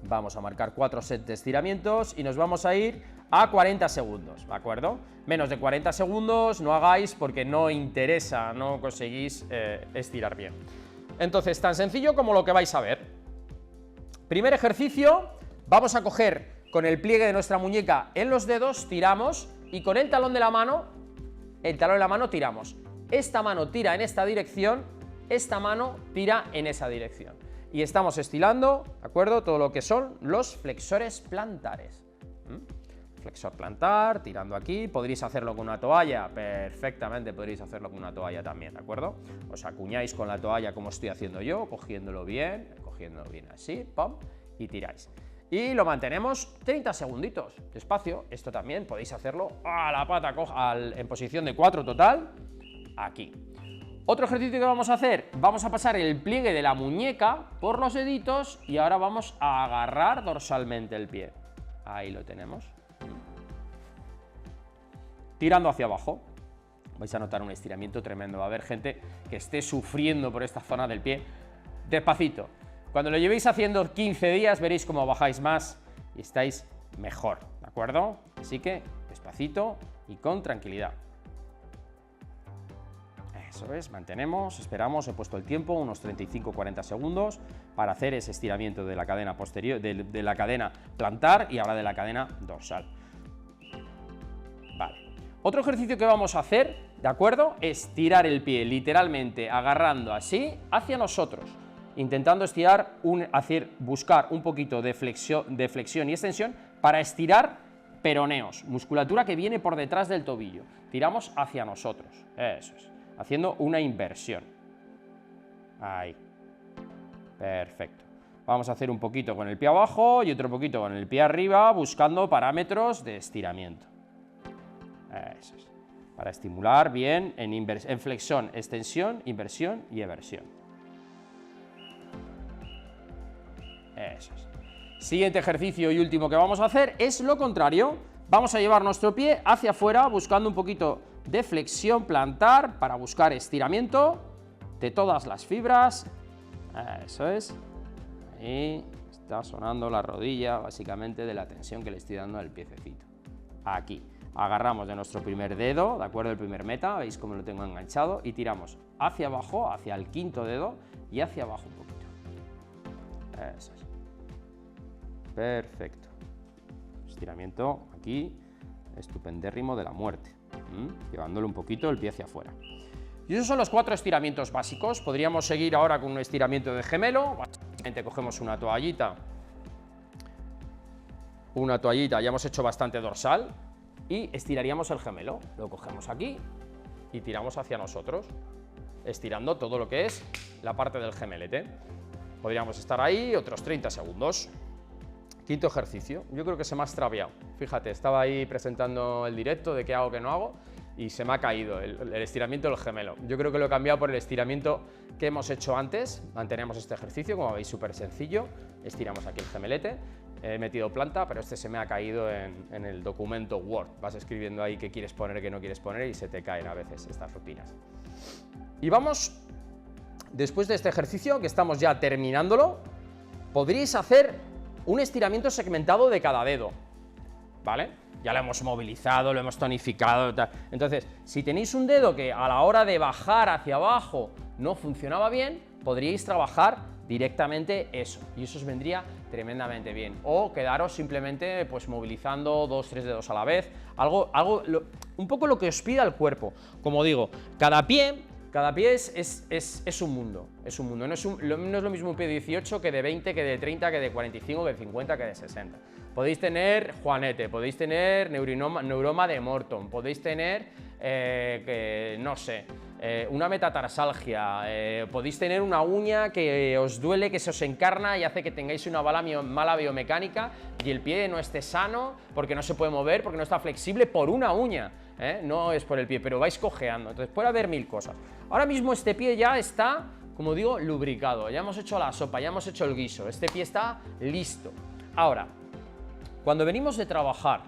vamos a marcar 4 sets de estiramientos y nos vamos a ir a 40 segundos, ¿de acuerdo? Menos de 40 segundos no hagáis porque no interesa, no conseguís estirar bien. Entonces, tan sencillo como lo que vais a ver. Primer ejercicio, vamos a coger con el pliegue de nuestra muñeca en los dedos, tiramos y con el talón de la mano tiramos. Esta mano tira en esta dirección, esta mano tira en esa dirección. Y estamos estirando, ¿de acuerdo? Todo lo que son los flexores plantares. Flexor plantar, tirando aquí, podréis hacerlo con una toalla, perfectamente podréis hacerlo con una toalla también, ¿de acuerdo? Os acuñáis con la toalla como estoy haciendo yo, cogiéndolo bien así, pum, y tiráis. Y lo mantenemos 30 segunditos, despacio. Esto también podéis hacerlo a la pata, en posición de 4 total, aquí. Otro ejercicio que vamos a hacer, vamos a pasar el pliegue de la muñeca por los deditos y ahora vamos a agarrar dorsalmente el pie. Ahí lo tenemos. Tirando hacia abajo. Vais a notar un estiramiento tremendo. Va a haber gente que esté sufriendo por esta zona del pie. Despacito. Cuando lo llevéis haciendo 15 días veréis cómo bajáis más y estáis mejor, ¿de acuerdo? Así que despacito y con tranquilidad. Eso es, mantenemos, esperamos, he puesto el tiempo, unos 35-40 segundos para hacer ese estiramiento de la cadena posterior, de la cadena plantar y ahora de la cadena dorsal. Vale. Otro ejercicio que vamos a hacer, ¿de acuerdo? Es tirar el pie literalmente agarrando así hacia nosotros, intentando estirar, buscar un poquito de flexión y extensión para estirar peroneos, musculatura que viene por detrás del tobillo. Tiramos hacia nosotros, eso es, haciendo una inversión. Ahí. Perfecto. Vamos a hacer un poquito con el pie abajo y otro poquito con el pie arriba, buscando parámetros de estiramiento. Eso es. Para estimular bien en flexión, extensión, inversión y eversión. Eso es. Siguiente ejercicio y último que vamos a hacer es lo contrario. Vamos a llevar nuestro pie hacia afuera buscando un poquito de flexión plantar para buscar estiramiento de todas las fibras. Eso es. Ahí está sonando la rodilla básicamente de la tensión que le estoy dando al piececito. Aquí. Agarramos de nuestro primer dedo, ¿de acuerdo? El primer meta, veis cómo lo tengo enganchado y tiramos hacia abajo, hacia el quinto dedo y hacia abajo un poquito. Eso es. Perfecto. Estiramiento aquí, estupendérrimo de la muerte. Llevándolo un poquito el pie hacia afuera. Y esos son los 4 estiramientos básicos. Podríamos seguir ahora con un estiramiento de gemelo. Básicamente cogemos una toallita, ya hemos hecho bastante dorsal y estiraríamos el gemelo. Lo cogemos aquí y tiramos hacia nosotros, estirando todo lo que es la parte del gemelete. Podríamos estar ahí otros 30 segundos. Quinto ejercicio, yo creo que se me ha extraviado. Fíjate, estaba ahí presentando el directo de qué hago, qué no hago y se me ha caído el estiramiento del gemelo. Yo creo que lo he cambiado por el estiramiento que hemos hecho antes. Mantenemos este ejercicio, como veis, súper sencillo. Estiramos aquí el gemelete. He metido planta, pero este se me ha caído en el documento Word. Vas escribiendo ahí qué quieres poner, qué no quieres poner y se te caen a veces estas rutinas. Y vamos, después de este ejercicio, que estamos ya terminándolo, podríais hacer un estiramiento segmentado de cada dedo, ¿vale? Ya lo hemos movilizado, lo hemos tonificado, tal. Entonces, si tenéis un dedo que a la hora de bajar hacia abajo no funcionaba bien, podríais trabajar directamente eso, y eso os vendría tremendamente bien. O quedaros simplemente pues movilizando 2-3 dedos a la vez, un poco lo que os pida el cuerpo. Como digo, cada pie es un mundo, no es lo mismo un pie de 18 que de 20, que de 30, que de 45, que de 50, que de 60. Podéis tener juanete, podéis tener neuroma de Morton, podéis tener, no sé, una metatarsalgia, podéis tener una uña que os duele, que se os encarna y hace que tengáis una mala biomecánica y el pie no esté sano porque no se puede mover, porque no está flexible por una uña. No es por el pie, pero vais cojeando, entonces puede haber 1000 cosas. Ahora mismo este pie ya está, como digo, lubricado, ya hemos hecho la sopa, ya hemos hecho el guiso, este pie está listo. Ahora, cuando venimos de trabajar,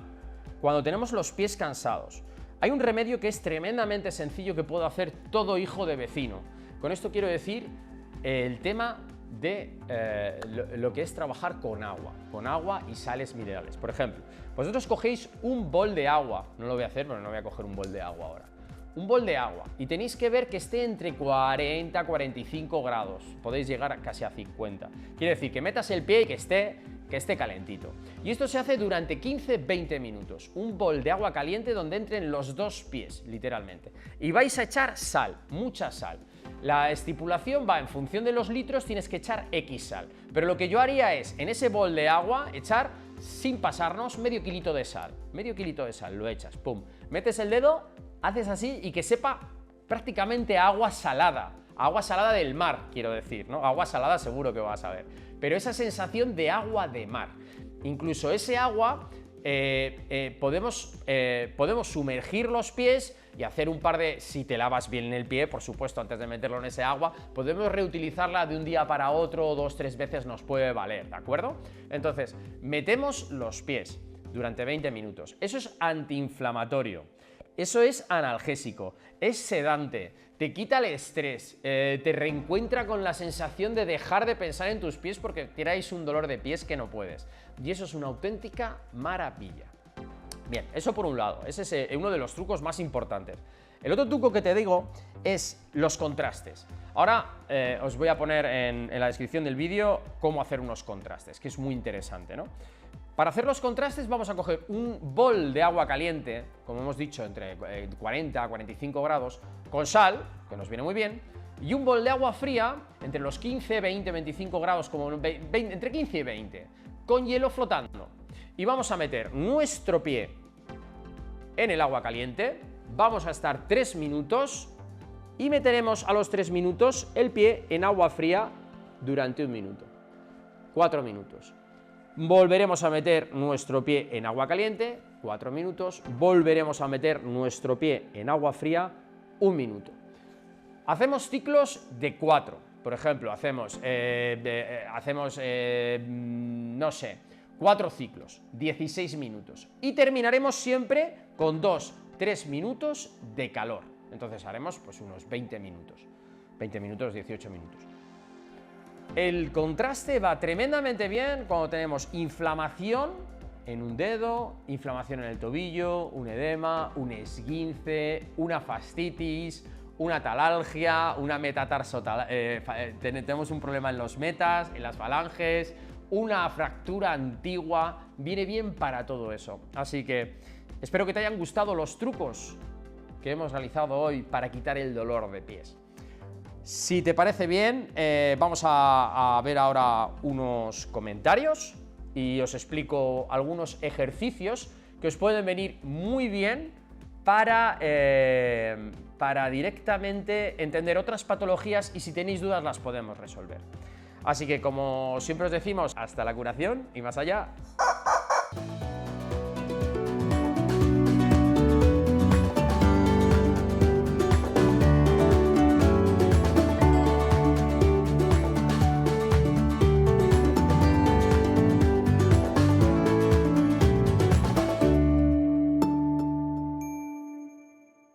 cuando tenemos los pies cansados, hay un remedio que es tremendamente sencillo que puede hacer todo hijo de vecino. Con esto quiero decir el tema de lo que es trabajar con agua y sales minerales. Por ejemplo, vosotros cogéis un bol de agua, no lo voy a hacer, pero no voy a coger un bol de agua ahora. Un bol de agua y tenéis que ver que esté entre 40 y 45 grados, podéis llegar casi a 50. Quiere decir que metas el pie y que que esté calentito. Y esto se hace durante 15-20 minutos. Un bol de agua caliente donde entren los dos pies, literalmente. Y vais a echar sal, mucha sal. La estipulación va en función de los litros, tienes que echar X sal. Pero lo que yo haría es, en ese bol de agua, echar, sin pasarnos, medio kilito de sal. Medio kilito de sal, lo echas, pum. Metes el dedo, haces así y que sepa prácticamente agua salada. Agua salada del mar, quiero decir, ¿no? Agua salada seguro que vas a ver. Pero esa sensación de agua de mar. Incluso ese agua podemos sumergir los pies y hacer un par de, si te lavas bien el pie, por supuesto, antes de meterlo en ese agua, podemos reutilizarla de un día para otro, 2-3 veces nos puede valer, ¿de acuerdo? Entonces, metemos los pies durante 20 minutos. Eso es antiinflamatorio, eso es analgésico, es sedante, te quita el estrés, te reencuentra con la sensación de dejar de pensar en tus pies porque tienes un dolor de pies que no puedes. Y eso es una auténtica maravilla. Bien, eso por un lado, ese es uno de los trucos más importantes. El otro truco que te digo es los contrastes. Ahora os voy a poner en la descripción del vídeo cómo hacer unos contrastes, que es muy interesante, ¿no? Para hacer los contrastes vamos a coger un bol de agua caliente, como hemos dicho, entre 40 a 45 grados, con sal, que nos viene muy bien, y un bol de agua fría, entre los 15, 20, 25 grados, como entre 15 y 20, con hielo flotando. Y vamos a meter nuestro pie en el agua caliente, vamos a estar 3 minutos y meteremos a los 3 minutos el pie en agua fría durante 1 minuto, 4 minutos. Volveremos a meter nuestro pie en agua caliente, 4 minutos, volveremos a meter nuestro pie en agua fría, 1 minuto. Hacemos ciclos de 4, por ejemplo, hacemos, no sé, 4 ciclos, 16 minutos. Y terminaremos siempre con 2-3 minutos de calor. Entonces haremos pues unos 20 minutos, 18 minutos. El contraste va tremendamente bien cuando tenemos inflamación en un dedo, inflamación en el tobillo, un edema, un esguince, una fascitis, una talalgia, una tenemos un problema en los metas, en las falanges, una fractura antigua, viene bien para todo eso. Así que espero que te hayan gustado los trucos que hemos realizado hoy para quitar el dolor de pies. Si te parece bien, vamos a ver ahora unos comentarios y os explico algunos ejercicios que os pueden venir muy bien para directamente entender otras patologías y si tenéis dudas las podemos resolver. Así que como siempre os decimos, hasta la curación y más allá.